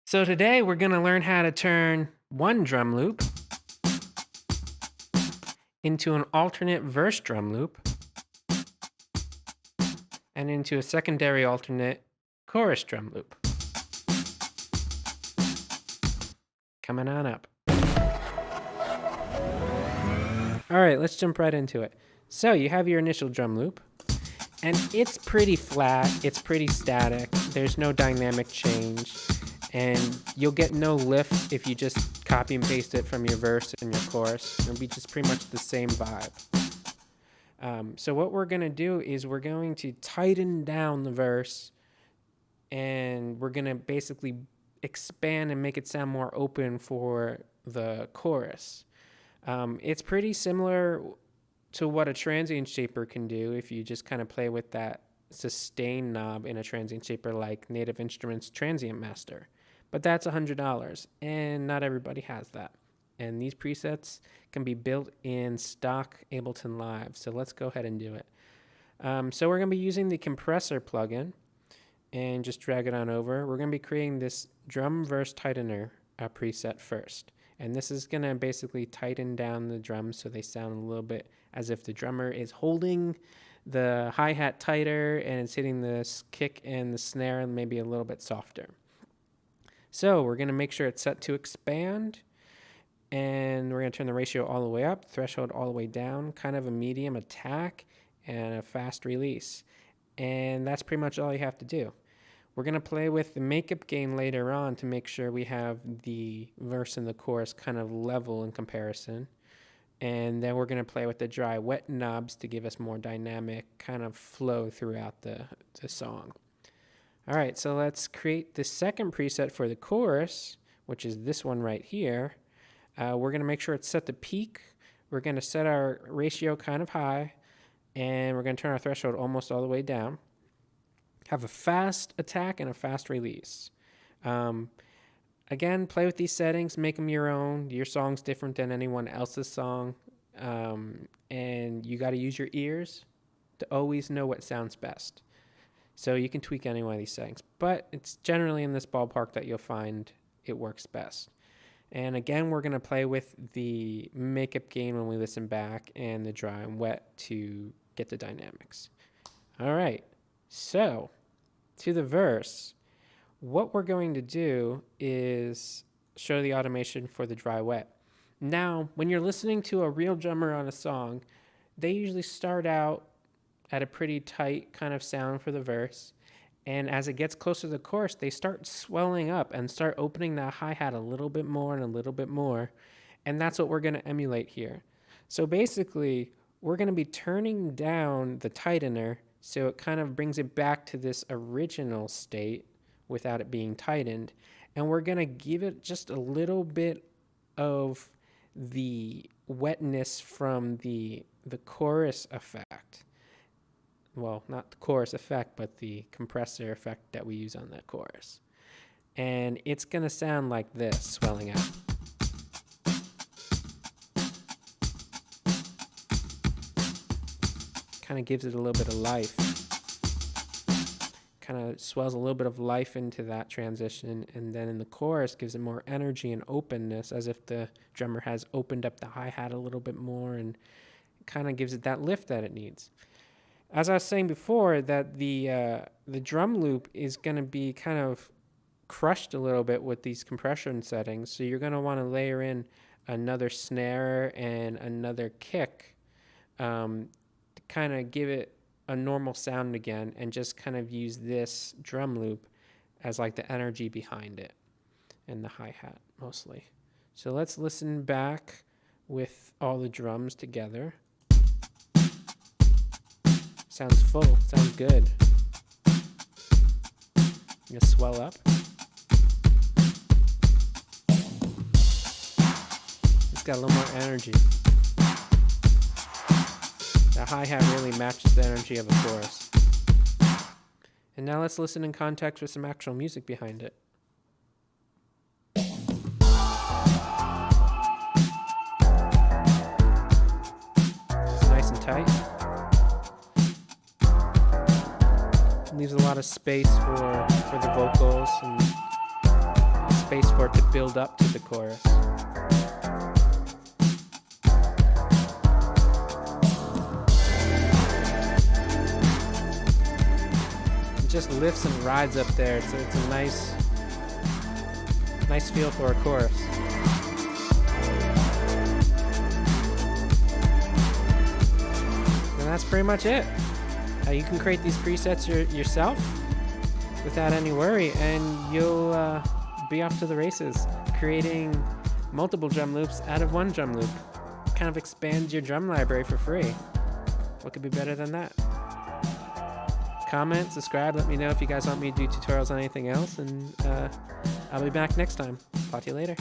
So today we're going to learn how to turn one drum loop into an alternate verse drum loop and into a secondary alternate chorus drum loop. Coming on up. All right, let's jump right into it. So you have your initial drum loop, and it's pretty flat, it's pretty static, there's no dynamic change, and you'll get no lift if you just copy and paste it from your verse and your chorus. It'll be just pretty much the same vibe. So what we're going to do is we're going to tighten down the verse, and we're going to basically expand and make it sound more open for the chorus. It's pretty similar to what a transient shaper can do if you just kind of play with that sustain knob in a transient shaper like Native Instruments Transient Master. But that's $100, and not everybody has that. And these presets can be built in stock Ableton Live. So let's go ahead and do it. So we're going to be using the compressor plugin and just drag it on over. We're going to be creating this drum verse tightener preset first. And this is going to basically tighten down the drums so they sound a little bit as if the drummer is holding the hi-hat tighter and it's hitting the kick and the snare maybe a little bit softer. So we're going to make sure it's set to expand, and we're going to turn the ratio all the way up, threshold all the way down, kind of a medium attack and a fast release. And that's pretty much all you have to do. We're going to play with the makeup gain later on to make sure we have the verse and the chorus kind of level in comparison. And then we're going to play with the dry wet knobs to give us more dynamic kind of flow throughout the song. All right, so let's create the second preset for the chorus, which is this one right here. We're going to make sure it's set to peak. We're going to set our ratio kind of high, and we're going to turn our threshold almost all the way down. Have a fast attack and a fast release. Again, play with these settings, make them your own. Your song's different than anyone else's song, and you got to use your ears to always know what sounds best. So you can tweak any one of these settings, but it's generally in this ballpark that you'll find it works best. And again, we're going to play with the makeup gain when we listen back and the dry and wet to get the dynamics. All right, so to the verse, what we're going to do is show the automation for the dry wet. Now, when you're listening to a real drummer on a song, they usually start out at a pretty tight kind of sound for the verse. And as it gets closer to the chorus, they start swelling up and start opening that hi-hat a little bit more and a little bit more. And that's what we're going to emulate here. So basically, we're going to be turning down the tightener so it kind of brings it back to this original state without it being tightened. And we're going to give it just a little bit of the wetness from the chorus effect. Well, not the chorus effect, but the compressor effect that we use on that chorus. And it's going to sound like this, swelling out. Kind of gives it a little bit of life. Kind of swells a little bit of life into that transition, and then in the chorus gives it more energy and openness, as if the drummer has opened up the hi-hat a little bit more, and kind of gives it that lift that it needs. As I was saying before, that the drum loop is going to be kind of crushed a little bit with these compression settings, so you're going to want to layer in another snare and another kick to kind of give it a normal sound again, and just kind of use this drum loop as like the energy behind it, and the hi-hat mostly. So let's listen back with all the drums together. Sounds full, sounds good. I'm gonna swell up. It's got a little more energy. The hi-hat really matches the energy of the chorus. And now let's listen in context with some actual music behind it. It's nice and tight. Leaves a lot of space for the vocals, and it's space for it to build up to the chorus. It just lifts and rides up there, so it's a nice feel for a chorus. And that's pretty much it. You can create these presets yourself without any worry, and you'll be off to the races, creating multiple drum loops out of one drum loop. Kind of expands your drum library for free. What could be better than that? Comment, subscribe, let me know if you guys want me to do tutorials on anything else, and I'll be back next time. Talk to you later.